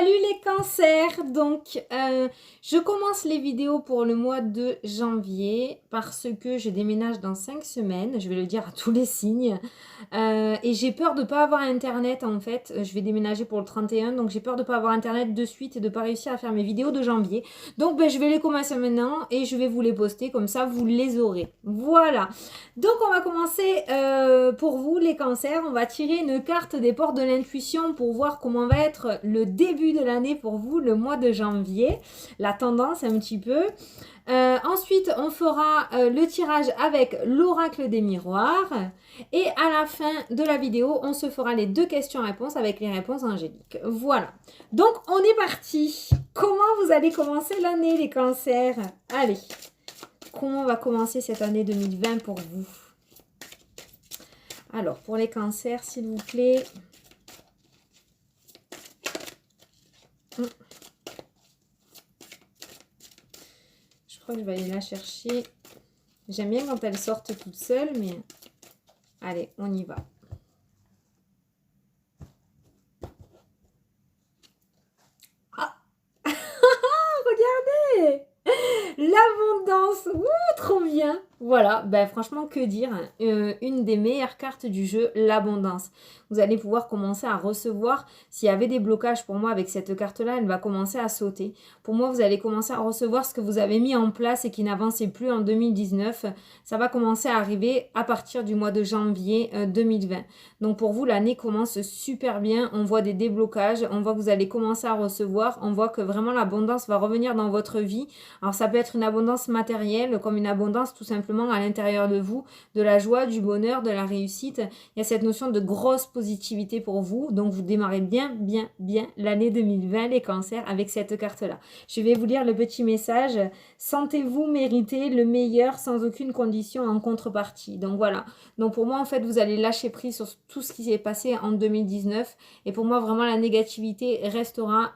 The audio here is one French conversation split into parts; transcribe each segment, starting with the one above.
Salut les cancers! Donc, je commence les vidéos pour le mois de janvier parce que je déménage dans 5 semaines. Je vais le dire à tous les signes. Et j'ai peur de ne pas avoir internet en fait. Je vais déménager pour le 31, donc j'ai peur de ne pas avoir internet de suite et de ne pas réussir à faire mes vidéos de janvier. Donc, je vais les commencer maintenant et je vais vous les poster comme ça, vous les aurez. Voilà. Donc, on va commencer pour vous les cancers. On va tirer une carte des portes de l'intuition pour voir comment va être le début de l'année pour vous, le mois de janvier, la tendance un petit peu. Ensuite, on fera le tirage avec l'oracle des miroirs. Et à la fin de la vidéo, on se fera les 2 questions-réponses avec les réponses angéliques. Voilà. Donc, on est parti. Comment vous allez commencer l'année, les cancers? Allez. Comment va commencer cette année 2020 pour vous? Alors, pour les cancers, s'il vous plaît. Je crois que je vais aller la chercher. J'aime bien quand elles sortent toutes seules, mais... Allez, on y va. Ah regardez! L'abondance! Ouh, trop bien! Voilà, ben franchement, que dire, une des meilleures cartes du jeu, l'abondance. Vous allez pouvoir commencer à recevoir, s'il y avait des blocages pour moi avec cette carte-là, elle va commencer à sauter. Pour moi, vous allez commencer à recevoir ce que vous avez mis en place et qui n'avançait plus en 2019. Ça va commencer à arriver à partir du mois de janvier 2020. Donc pour vous, l'année commence super bien. On voit des déblocages, on voit que vous allez commencer à recevoir, on voit que vraiment l'abondance va revenir dans votre vie. Alors ça peut être une abondance matérielle, comme une abondance tout simplement à l'intérieur de vous, de la joie, du bonheur, de la réussite. Il y a cette notion de grosse positivité pour vous. Donc, vous démarrez bien l'année 2020, les cancers, avec cette carte-là. Je vais vous lire le petit message. Sentez-vous mériter le meilleur sans aucune condition en contrepartie. Donc, voilà. Donc, pour moi, en fait, vous allez lâcher prise sur tout ce qui s'est passé en 2019. Et pour moi, vraiment, la négativité restera...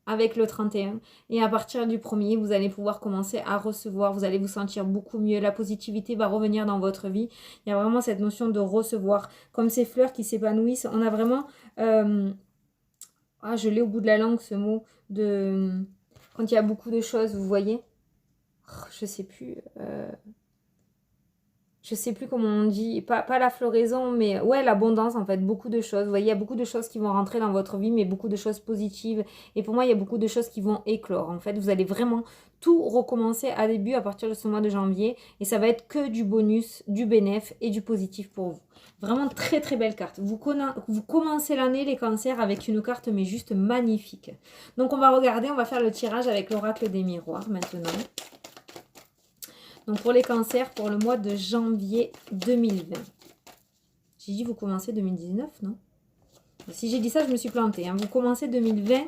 avec le 31 et à partir du 1er vous allez pouvoir commencer à recevoir, vous allez vous sentir beaucoup mieux, la positivité va revenir dans votre vie. Il y a vraiment cette notion de recevoir, comme ces fleurs qui s'épanouissent. On a vraiment je l'ai au bout de la langue ce mot, de quand il y a beaucoup de choses, vous voyez, je sais plus je sais plus comment on dit, pas la floraison, mais ouais, l'abondance en fait, beaucoup de choses. Vous voyez, il y a beaucoup de choses qui vont rentrer dans votre vie, mais beaucoup de choses positives. Et pour moi, il y a beaucoup de choses qui vont éclore. En fait, vous allez vraiment tout recommencer à début à partir de ce mois de janvier. Et ça va être que du bonus, du bénéf et du positif pour vous. Vraiment très très belle carte. Vous commencez l'année, les cancers, avec une carte mais juste magnifique. Donc on va regarder, on va faire le tirage avec l'oracle des miroirs maintenant. Donc pour les cancers, pour le mois de janvier 2020. J'ai dit vous commencez 2019, non? Si j'ai dit ça, je me suis plantée. Hein. Vous commencez 2020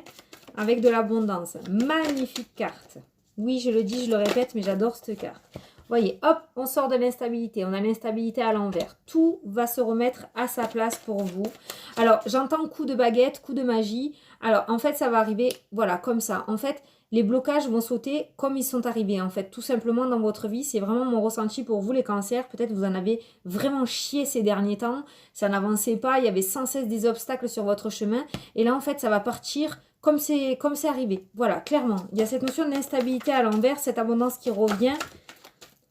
avec de l'abondance. Magnifique carte. Oui, je le dis, je le répète, mais j'adore cette carte. Voyez, hop, on sort de l'instabilité. On a l'instabilité à l'envers. Tout va se remettre à sa place pour vous. Alors, j'entends coup de baguette, coup de magie. Alors, en fait, ça va arriver, voilà, comme ça. En fait, les blocages vont sauter comme ils sont arrivés, en fait. Tout simplement dans votre vie, c'est vraiment mon ressenti pour vous, les cancers. Peut-être vous en avez vraiment chié ces derniers temps. Ça n'avançait pas, il y avait sans cesse des obstacles sur votre chemin. Et là, en fait, ça va partir comme c'est arrivé. Voilà, clairement. Il y a cette notion d'instabilité à l'envers, cette abondance qui revient.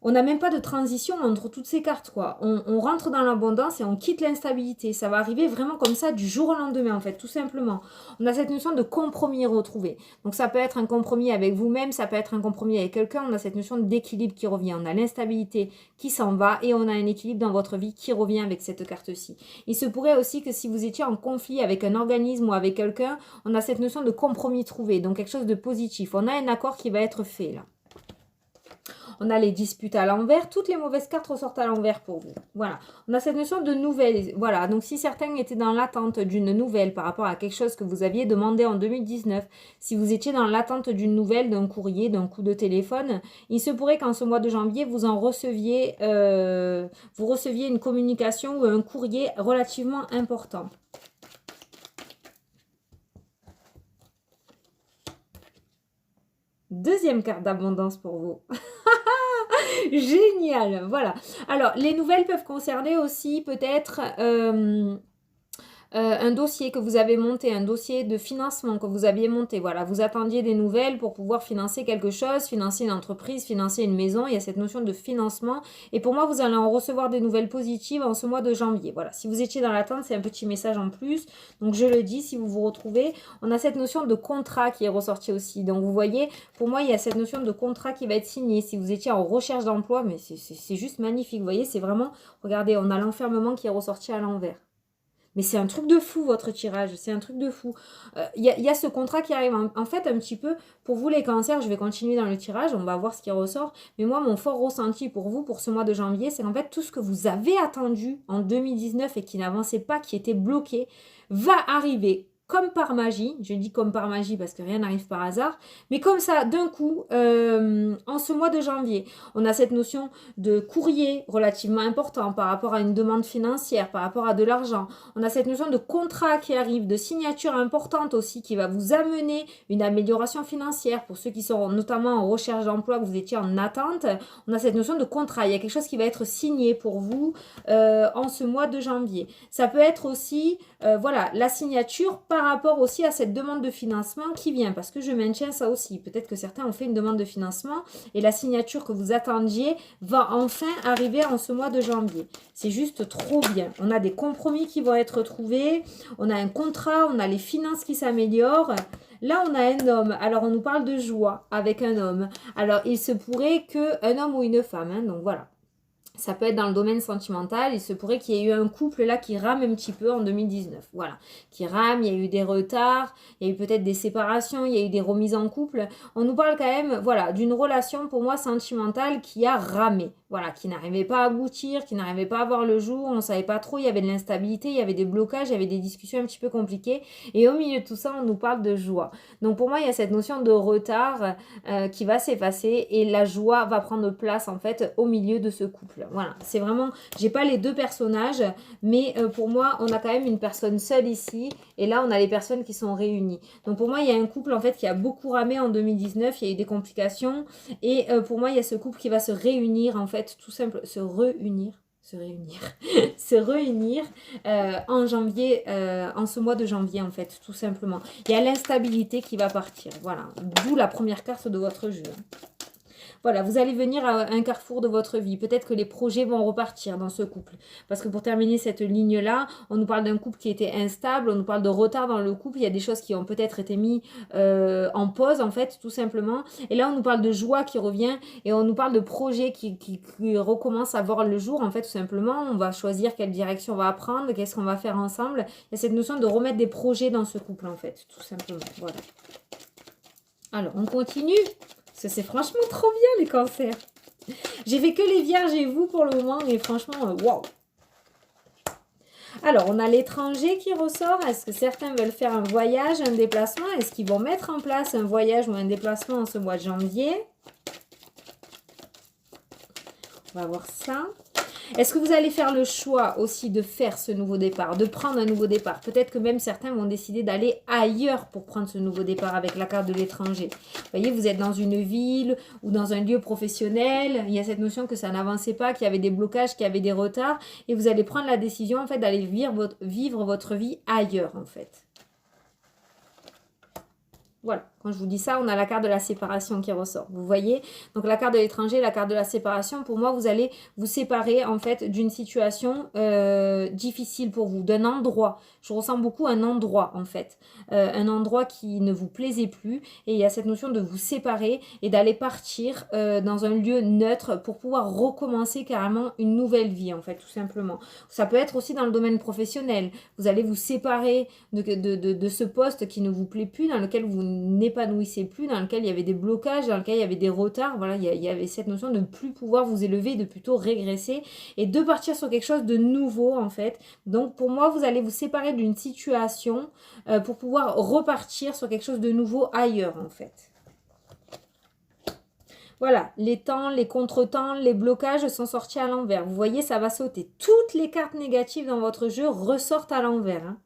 On n'a même pas de transition entre toutes ces cartes, quoi. On rentre dans l'abondance et on quitte l'instabilité. Ça va arriver vraiment comme ça du jour au lendemain, en fait, tout simplement. On a cette notion de compromis retrouvé. Donc, ça peut être un compromis avec vous-même, ça peut être un compromis avec quelqu'un. On a cette notion d'équilibre qui revient. On a l'instabilité qui s'en va et on a un équilibre dans votre vie qui revient avec cette carte-ci. Il se pourrait aussi que si vous étiez en conflit avec un organisme ou avec quelqu'un, on a cette notion de compromis trouvé, donc quelque chose de positif. On a un accord qui va être fait, là. On a les disputes à l'envers. Toutes les mauvaises cartes ressortent à l'envers pour vous. Voilà. On a cette notion de nouvelle. Voilà. Donc, si certains étaient dans l'attente d'une nouvelle par rapport à quelque chose que vous aviez demandé en 2019, si vous étiez dans l'attente d'une nouvelle, d'un courrier, d'un coup de téléphone, il se pourrait qu'en ce mois de janvier, vous receviez une communication ou un courrier relativement important. Deuxième carte d'abondance pour vous. Génial, voilà. Alors, les nouvelles peuvent concerner aussi peut-être un dossier que vous avez monté, un dossier de financement que vous aviez monté. Voilà, vous attendiez des nouvelles pour pouvoir financer quelque chose, financer une entreprise, financer une maison. Il y a cette notion de financement. Et pour moi, vous allez en recevoir des nouvelles positives en ce mois de janvier. Voilà, si vous étiez dans l'attente, c'est un petit message en plus. Donc, je le dis, si vous vous retrouvez, on a cette notion de contrat qui est ressortie aussi. Donc, vous voyez, pour moi, il y a cette notion de contrat qui va être signé. Si vous étiez en recherche d'emploi, mais c'est juste magnifique. Vous voyez, c'est vraiment, regardez, on a l'enfermement qui est ressorti à l'envers. Mais c'est un truc de fou, votre tirage. C'est un truc de fou. Y a ce contrat qui arrive. En fait, un petit peu, pour vous les cancers, je vais continuer dans le tirage. On va voir ce qui ressort. Mais moi, mon fort ressenti pour vous, pour ce mois de janvier, c'est qu'en fait, tout ce que vous avez attendu en 2019 et qui n'avançait pas, qui était bloqué, va arriver comme par magie. Je dis comme par magie parce que rien n'arrive par hasard. Mais comme ça, d'un coup, en ce mois de janvier, on a cette notion de courrier relativement important par rapport à une demande financière, par rapport à de l'argent. On a cette notion de contrat qui arrive, de signature importante aussi qui va vous amener une amélioration financière pour ceux qui sont notamment en recherche d'emploi, que vous étiez en attente. On a cette notion de contrat. Il y a quelque chose qui va être signé pour vous en ce mois de janvier. Ça peut être aussi, voilà, la signature par rapport aussi à cette demande de financement qui vient, parce que je maintiens ça aussi. Peut-être que certains ont fait une demande de financement et la signature que vous attendiez va enfin arriver en ce mois de janvier. C'est juste trop bien. On a des compromis qui vont être trouvés, on a un contrat, on a les finances qui s'améliorent. Là, on a un homme. Alors, on nous parle de joie avec un homme. Alors, il se pourrait qu'un homme ou une femme, hein, donc voilà. Ça peut être dans le domaine sentimental. Il se pourrait qu'il y ait eu un couple là qui rame un petit peu en 2019. Voilà. Qui rame, il y a eu des retards, il y a eu peut-être des séparations, il y a eu des remises en couple. On nous parle quand même, voilà, d'une relation pour moi sentimentale qui a ramé. Voilà, qui n'arrivait pas à aboutir, qui n'arrivait pas à voir le jour, on ne savait pas trop, il y avait de l'instabilité, il y avait des blocages, il y avait des discussions un petit peu compliquées. Et au milieu de tout ça, on nous parle de joie. Donc pour moi, il y a cette notion de retard qui va s'effacer et la joie va prendre place en fait au milieu de ce couple. Voilà, c'est vraiment, j'ai pas les deux personnages, mais pour moi, on a quand même une personne seule ici et là, on a les personnes qui sont réunies. Donc pour moi, il y a un couple en fait qui a beaucoup ramé en 2019, il y a eu des complications et pour moi, il y a ce couple qui va se réunir en fait, tout simple, se réunir, se réunir en janvier, en ce mois de janvier en fait, tout simplement. Il y a l'instabilité qui va partir, voilà, d'où la première carte de votre jeu. Voilà, vous allez venir à un carrefour de votre vie. Peut-être que les projets vont repartir dans ce couple. Parce que pour terminer cette ligne-là, on nous parle d'un couple qui était instable, on nous parle de retard dans le couple. Il y a des choses qui ont peut-être été mises en pause, en fait, tout simplement. Et là, on nous parle de joie qui revient et on nous parle de projets qui recommencent à voir le jour, en fait, tout simplement. On va choisir quelle direction on va prendre, qu'est-ce qu'on va faire ensemble. Il y a cette notion de remettre des projets dans ce couple, en fait, tout simplement. Voilà. Alors, on continue. C'est franchement trop bien les cancers. J'ai fait que les vierges et vous pour le moment, mais franchement, waouh. Alors, on a l'étranger qui ressort. Est-ce que certains veulent faire un voyage, un déplacement? Est-ce qu'ils vont mettre en place un voyage ou un déplacement en ce mois de janvier? On va voir ça. Est-ce que vous allez faire le choix aussi de faire ce nouveau départ, de prendre un nouveau départ? Peut-être que même certains vont décider d'aller ailleurs pour prendre ce nouveau départ avec la carte de l'étranger. Vous voyez, vous êtes dans une ville ou dans un lieu professionnel. Il y a cette notion que ça n'avançait pas, qu'il y avait des blocages, qu'il y avait des retards. Et vous allez prendre la décision en fait d'aller vivre votre vie ailleurs en fait. Voilà, quand je vous dis ça, on a la carte de la séparation qui ressort. Vous voyez? Donc la carte de l'étranger, la carte de la séparation, pour moi, vous allez vous séparer en fait d'une situation difficile pour vous, d'un endroit. Je ressens beaucoup un endroit en fait. Un endroit qui ne vous plaisait plus. Et il y a cette notion de vous séparer et d'aller partir dans un lieu neutre pour pouvoir recommencer carrément une nouvelle vie en fait, tout simplement. Ça peut être aussi dans le domaine professionnel. Vous allez vous séparer de ce poste qui ne vous plaît plus, dans lequel vous n'épanouissez plus, dans lequel il y avait des blocages, dans lequel il y avait des retards. Voilà, il y avait cette notion de ne plus pouvoir vous élever, de plutôt régresser et de partir sur quelque chose de nouveau en fait. Donc pour moi, vous allez vous séparer d'une situation pour pouvoir repartir sur quelque chose de nouveau ailleurs en fait. Voilà, les temps, les contretemps, les blocages sont sortis à l'envers. Vous voyez, ça va sauter. Toutes les cartes négatives dans votre jeu ressortent à l'envers. Hein.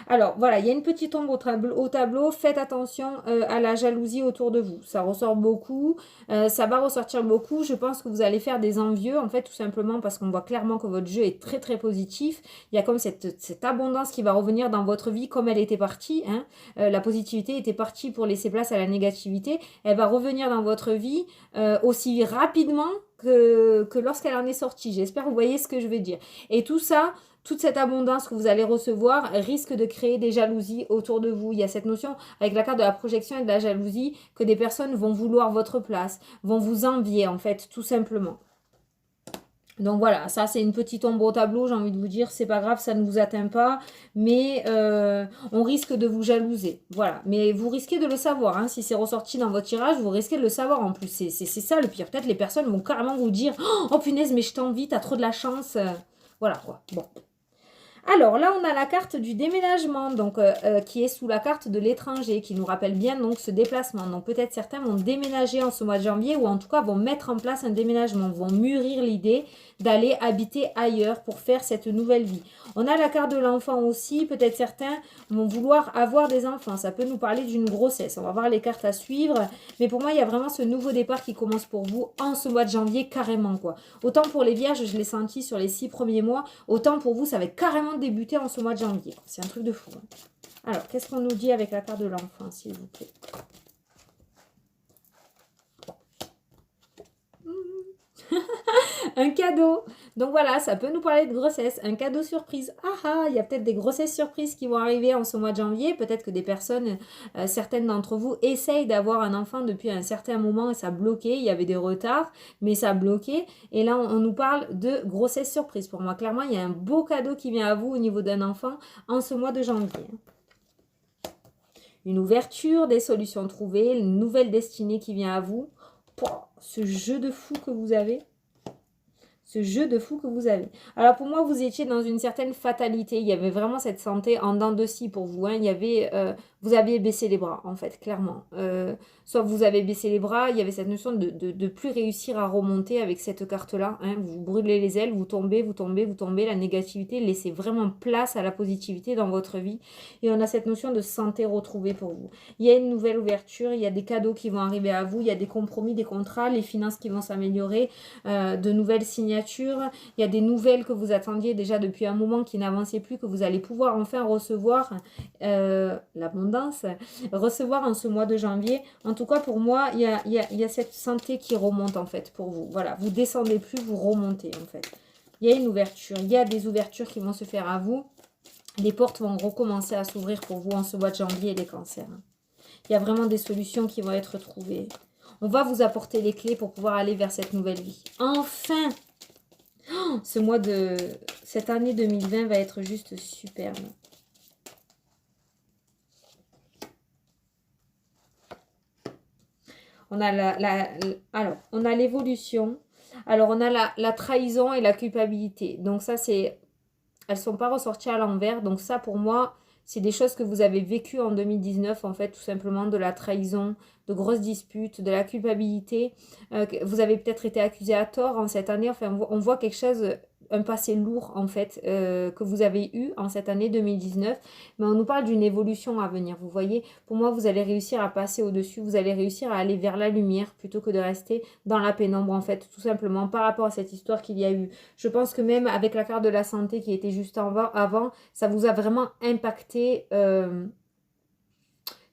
Alors, voilà, il y a une petite ombre au tableau. Faites attention à la jalousie autour de vous. Ça ressort beaucoup. Ça va ressortir beaucoup. Je pense que vous allez faire des envieux, en fait, tout simplement parce qu'on voit clairement que votre jeu est très, très positif. Il y a comme cette abondance qui va revenir dans votre vie comme elle était partie. Hein. La positivité était partie pour laisser place à la négativité. Elle va revenir dans votre vie aussi rapidement que lorsqu'elle en est sortie. J'espère que vous voyez ce que je veux dire. Et tout ça, toute cette abondance que vous allez recevoir risque de créer des jalousies autour de vous. Il y a cette notion avec la carte de la projection et de la jalousie que des personnes vont vouloir votre place, vont vous envier en fait, tout simplement. Donc voilà, ça c'est une petite ombre au tableau, j'ai envie de vous dire, c'est pas grave, ça ne vous atteint pas, mais on risque de vous jalouser, voilà. Mais vous risquez de le savoir, hein. Si c'est ressorti dans votre tirage, vous risquez de le savoir en plus, c'est ça le pire. Peut-être les personnes vont carrément vous dire « Oh punaise, mais je t'envie, t'as trop de la chance !» Voilà quoi, bon. Alors là, on a la carte du déménagement, donc qui est sous la carte de l'étranger, qui nous rappelle bien donc ce déplacement. Donc peut-être certains vont déménager en ce mois de janvier ou en tout cas vont mettre en place un déménagement, vont mûrir l'idée d'aller habiter ailleurs pour faire cette nouvelle vie. On a la carte de l'enfant aussi, peut-être certains vont vouloir avoir des enfants. Ça peut nous parler d'une grossesse. On va voir les cartes à suivre. Mais pour moi, il y a vraiment ce nouveau départ qui commence pour vous en ce mois de janvier, carrément quoi. Autant pour les vierges, je l'ai senti sur les 6 premiers mois, autant pour vous, ça va être carrément débuter en ce mois de janvier. C'est un truc de fou. Hein. Alors, qu'est-ce qu'on nous dit avec la carte de l'enfant, s'il vous plaît? Un cadeau. Donc voilà, ça peut nous parler de grossesse. Un cadeau surprise. Ah ah, il y a peut-être des grossesses surprises qui vont arriver en ce mois de janvier. Peut-être que des personnes, certaines d'entre vous, essayent d'avoir un enfant depuis un certain moment et ça a bloqué. Il y avait des retards, mais ça a bloqué. Et là, on nous parle de grossesse surprise. Pour moi, clairement, il y a un beau cadeau qui vient à vous au niveau d'un enfant en ce mois de janvier. Une ouverture, des solutions trouvées, une nouvelle destinée qui vient à vous. Pouah, ce jeu de fou que vous avez. Ce jeu de fou que vous avez. Alors pour moi, vous étiez dans une certaine fatalité. Il y avait vraiment cette santé en dents de scie pour vous. Hein. Il y avait, vous aviez baissé les bras, en fait, clairement. Soit vous avez baissé les bras, il y avait cette notion de plus réussir à remonter avec cette carte-là. Hein. Vous brûlez les ailes, vous tombez, vous tombez, vous tombez. La négativité, laissez vraiment place à la positivité dans votre vie. Et on a cette notion de santé retrouvée pour vous. Il y a une nouvelle ouverture, il y a des cadeaux qui vont arriver à vous, il y a des compromis, des contrats, les finances qui vont s'améliorer, de nouvelles signatures. Il y a des nouvelles que vous attendiez déjà depuis un moment qui n'avançaient plus, que vous allez pouvoir enfin recevoir l'abondance, recevoir en ce mois de janvier. En tout cas, pour moi, il y a cette santé qui remonte en fait pour vous. Voilà, vous descendez plus, vous remontez en fait. Il y a une ouverture, il y a des ouvertures qui vont se faire à vous. Les portes vont recommencer à s'ouvrir pour vous en ce mois de janvier, les cancers. Il y a vraiment des solutions qui vont être trouvées. On va vous apporter les clés pour pouvoir aller vers cette nouvelle vie. Enfin! Oh, cette année 2020 va être juste superbe. On a alors, on a l'évolution. Alors, on a la trahison et la culpabilité. Donc ça, elles ne sont pas ressorties à l'envers. Donc ça, pour moi, c'est des choses que vous avez vécues en 2019, en fait, tout simplement, de la trahison, de grosses disputes, de la culpabilité. Vous avez peut-être été accusé à tort en cette année. Enfin, on voit quelque chose, un passé lourd, en fait, que vous avez eu en cette année 2019. Mais on nous parle d'une évolution à venir, vous voyez. Pour moi, vous allez réussir à passer au-dessus. Vous allez réussir à aller vers la lumière plutôt que de rester dans la pénombre, en fait, tout simplement, par rapport à cette histoire qu'il y a eu. Je pense que même avec la carte de la santé qui était juste avant, ça vous a vraiment impacté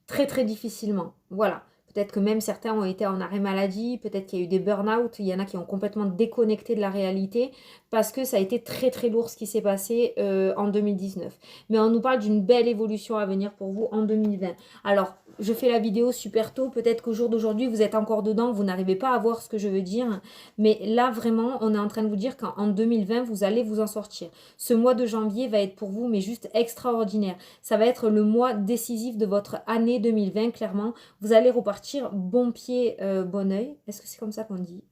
très, très difficilement. Voilà. Peut-être que même certains ont été en arrêt maladie, peut-être qu'il y a eu des burn-out, il y en a qui ont complètement déconnecté de la réalité parce que ça a été très très lourd ce qui s'est passé en 2019. Mais on nous parle d'une belle évolution à venir pour vous en 2020. Alors, je fais la vidéo super tôt, peut-être qu'au jour d'aujourd'hui vous êtes encore dedans, vous n'arrivez pas à voir ce que je veux dire, mais là vraiment on est en train de vous dire qu'en 2020 vous allez vous en sortir. Ce mois de janvier va être pour vous mais juste extraordinaire. Ça va être le mois décisif de votre année 2020 clairement. Vous allez repartir bon pied, bon oeil. Est-ce que c'est comme ça qu'on dit?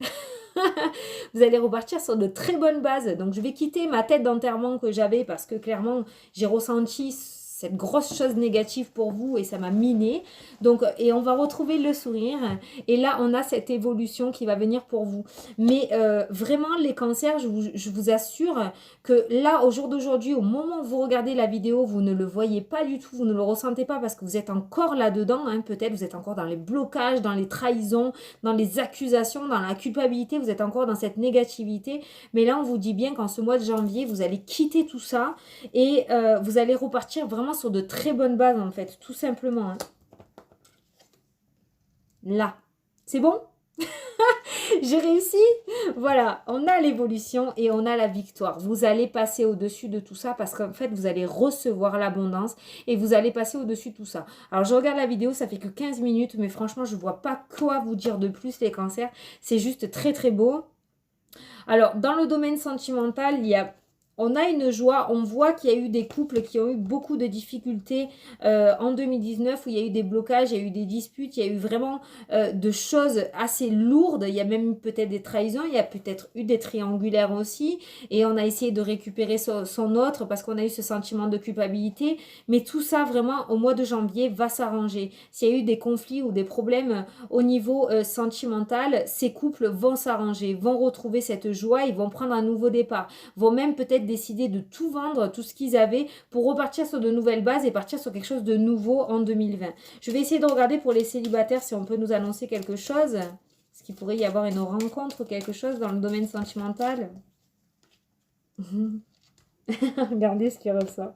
Vous allez repartir sur de très bonnes bases. Donc je vais quitter ma tête d'enterrement que j'avais parce que clairement j'ai ressenti cette grosse chose négative pour vous et ça m'a miné. Donc, et on va retrouver le sourire. Et là, on a cette évolution qui va venir pour vous. Mais vraiment, les cancers, je vous assure que là, au jour d'aujourd'hui, au moment où vous regardez la vidéo, vous ne le voyez pas du tout, vous ne le ressentez pas parce que vous êtes encore là-dedans. Hein, peut-être vous êtes encore dans les blocages, dans les trahisons, dans les accusations, dans la culpabilité. Vous êtes encore dans cette négativité. Mais là, on vous dit bien qu'en ce mois de janvier, vous allez quitter tout ça et vous allez repartir vraiment sur de très bonnes bases, en fait, tout simplement. Hein. Là. C'est bon? J'ai réussi. Voilà, on a l'évolution et on a la victoire. Vous allez passer au-dessus de tout ça parce qu'en fait, vous allez recevoir l'abondance et vous allez passer au-dessus de tout ça. Alors, je regarde la vidéo, ça fait que 15 minutes, mais franchement, je ne vois pas quoi vous dire de plus, les cancers. C'est juste très, très beau. Alors, dans le domaine sentimental, on a une joie, on voit qu'il y a eu des couples qui ont eu beaucoup de difficultés en 2019 où il y a eu des blocages, il y a eu des disputes, il y a eu vraiment de choses assez lourdes, il y a même peut-être des trahisons, il y a peut-être eu des triangulaires aussi et on a essayé de récupérer son autre parce qu'on a eu ce sentiment de culpabilité, mais tout ça vraiment au mois de janvier va s'arranger. S'il y a eu des conflits ou des problèmes au niveau sentimental, ces couples vont s'arranger, vont retrouver cette joie, ils vont prendre un nouveau départ, vont même peut-être décider de tout vendre, tout ce qu'ils avaient pour repartir sur de nouvelles bases et partir sur quelque chose de nouveau en 2020. Je vais essayer de regarder pour les célibataires si on peut nous annoncer quelque chose. Est-ce qu'il pourrait y avoir une rencontre ou quelque chose dans le domaine sentimental? Regardez ce qui ressort.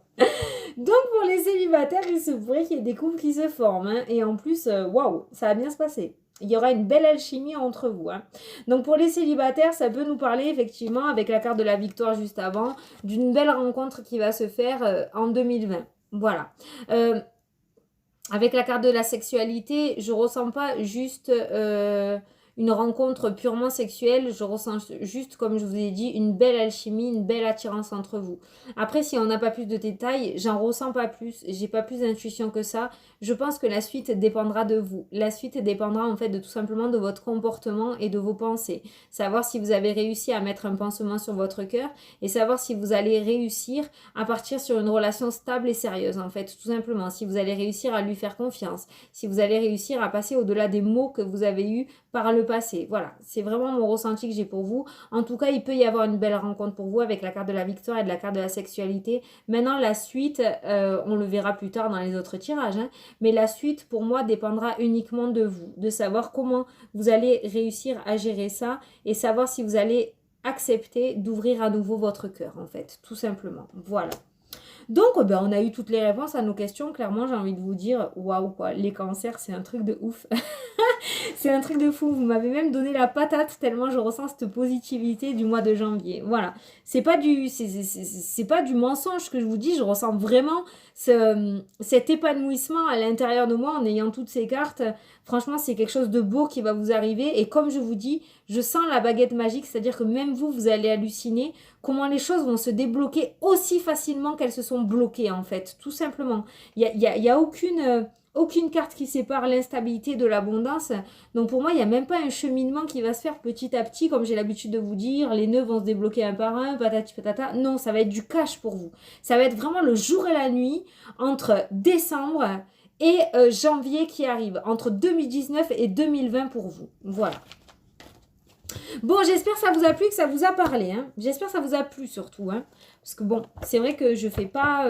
Donc pour les célibataires, il se pourrait qu'il y ait des couples qui se forment. Hein, et en plus, waouh, ça va bien se passer. Il y aura une belle alchimie entre vous. Hein. Donc pour les célibataires, ça peut nous parler effectivement, avec la carte de la victoire juste avant, d'une belle rencontre qui va se faire en 2020. Voilà. Avec la carte de la sexualité, je ne ressens pas juste une rencontre purement sexuelle. Je ressens juste, comme je vous ai dit, une belle alchimie, une belle attirance entre vous. Après, si on n'a pas plus de détails, j'en ressens pas plus. J'ai pas plus d'intuition que ça. Je pense que la suite dépendra de vous. La suite dépendra en fait de tout simplement de votre comportement et de vos pensées. Savoir si vous avez réussi à mettre un pansement sur votre cœur et savoir si vous allez réussir à partir sur une relation stable et sérieuse en fait, tout simplement. Si vous allez réussir à lui faire confiance, si vous allez réussir à passer au-delà des mots que vous avez eus par le passé. Voilà, c'est vraiment mon ressenti que j'ai pour vous. En tout cas, il peut y avoir une belle rencontre pour vous avec la carte de la victoire et de la carte de la sexualité. Maintenant, la suite, on le verra plus tard dans les autres tirages, hein, mais la suite, pour moi, dépendra uniquement de vous, de savoir comment vous allez réussir à gérer ça et savoir si vous allez accepter d'ouvrir à nouveau votre cœur, en fait, tout simplement. Voilà. Donc, on a eu toutes les réponses à nos questions. Clairement, j'ai envie de vous dire, waouh, quoi, les cancers, c'est un truc de ouf. C'est un truc de fou. Vous m'avez même donné la patate tellement je ressens cette positivité du mois de janvier. Voilà. C'est pas du mensonge que je vous dis. Je ressens vraiment cet épanouissement à l'intérieur de moi en ayant toutes ces cartes. Franchement, c'est quelque chose de beau qui va vous arriver. Et comme je vous dis, je sens la baguette magique. C'est-à-dire que même vous, vous allez halluciner comment les choses vont se débloquer aussi facilement qu'elles se sont bloquées en fait. Tout simplement. Il y a aucune carte qui sépare l'instabilité de l'abondance. Donc pour moi, il n'y a même pas un cheminement qui va se faire petit à petit, comme j'ai l'habitude de vous dire. Les nœuds vont se débloquer un par un, patati patata. Non, ça va être du cash pour vous. Ça va être vraiment le jour et la nuit entre décembre et janvier qui arrive. Entre 2019 et 2020 pour vous. Voilà. Bon, j'espère que ça vous a plu, que ça vous a parlé. Hein. J'espère que ça vous a plu surtout. Hein. Parce que bon, c'est vrai que je ne fais pas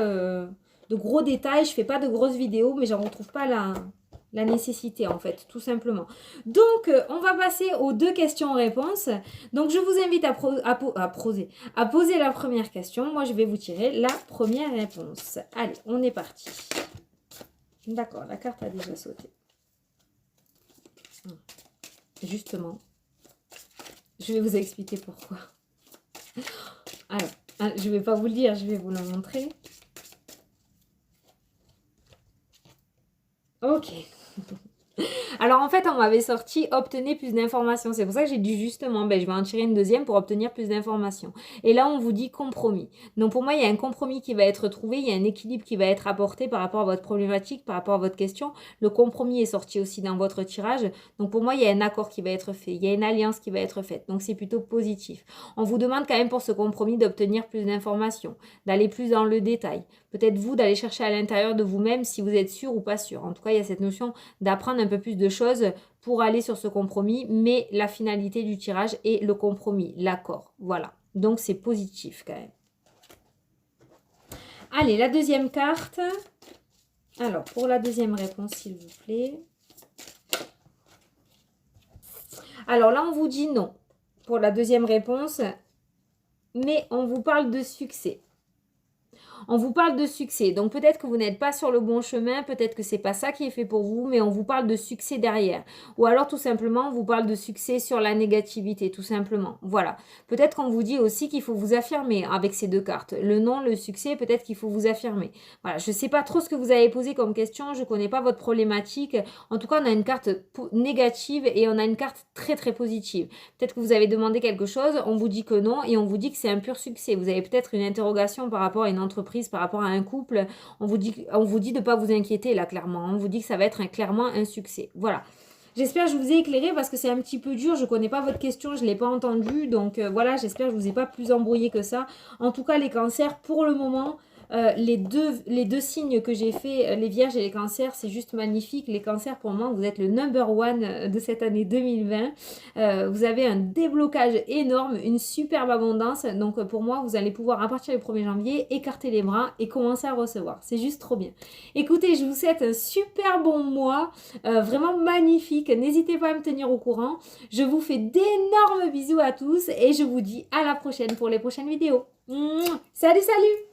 de gros détails, je ne fais pas de grosses vidéos, mais j'en retrouve pas la nécessité en fait, tout simplement. Donc, on va passer aux 2 questions-réponses. Donc, je vous invite à poser la première question. Moi, je vais vous tirer la première réponse. Allez, on est parti. D'accord, la carte a déjà sauté. Justement, je vais vous expliquer pourquoi. Alors, je ne vais pas vous le dire, je vais vous le montrer. Ok. Alors en fait, on m'avait sorti obtenez plus d'informations. C'est pour ça que j'ai dit justement, ben, je vais en tirer une deuxième pour obtenir plus d'informations. Et là, on vous dit compromis. Donc pour moi, il y a un compromis qui va être trouvé, il y a un équilibre qui va être apporté par rapport à votre problématique, par rapport à votre question. Le compromis est sorti aussi dans votre tirage. Donc pour moi, il y a un accord qui va être fait, il y a une alliance qui va être faite. Donc c'est plutôt positif. On vous demande quand même pour ce compromis d'obtenir plus d'informations, d'aller plus dans le détail. Peut-être vous d'aller chercher à l'intérieur de vous-même si vous êtes sûr ou pas sûr. En tout cas, il y a cette notion d'apprendre un peu plus de choses pour aller sur ce compromis, mais la finalité du tirage est le compromis, l'accord. Voilà. Donc c'est positif quand même. Allez, la deuxième carte. Alors, pour la deuxième réponse, s'il vous plaît. Alors là, on vous dit non pour la deuxième réponse, mais on vous parle de succès. On vous parle de succès, donc peut-être que vous n'êtes pas sur le bon chemin, peut-être que c'est pas ça qui est fait pour vous, mais on vous parle de succès derrière. Ou alors tout simplement, on vous parle de succès sur la négativité, tout simplement. Voilà. Peut-être qu'on vous dit aussi qu'il faut vous affirmer avec ces deux cartes. Le non, le succès, peut-être qu'il faut vous affirmer. Voilà, je ne sais pas trop ce que vous avez posé comme question, je ne connais pas votre problématique. En tout cas, on a une carte négative et on a une carte très très positive. Peut-être que vous avez demandé quelque chose, on vous dit que non et on vous dit que c'est un pur succès. Vous avez peut-être une interrogation par rapport à une entreprise, par rapport à un couple, on vous dit de ne pas vous inquiéter là clairement, on vous dit que ça va être clairement un succès. Voilà. J'espère que je vous ai éclairé parce que c'est un petit peu dur, je ne connais pas votre question, je ne l'ai pas entendue, donc voilà, j'espère que je ne vous ai pas plus embrouillé que ça. En tout cas, les cancers, pour le moment, les deux signes que j'ai fait, les vierges et les cancers, c'est juste magnifique. Les cancers, pour moi, vous êtes le number one de cette année 2020. Vous avez un déblocage énorme, une superbe abondance. Donc pour moi, vous allez pouvoir, à partir du 1er janvier, écarter les bras et commencer à recevoir. C'est juste trop bien. Écoutez, je vous souhaite un super bon mois, vraiment magnifique. N'hésitez pas à me tenir au courant. Je vous fais d'énormes bisous à tous et je vous dis à la prochaine pour les prochaines vidéos. Salut, salut!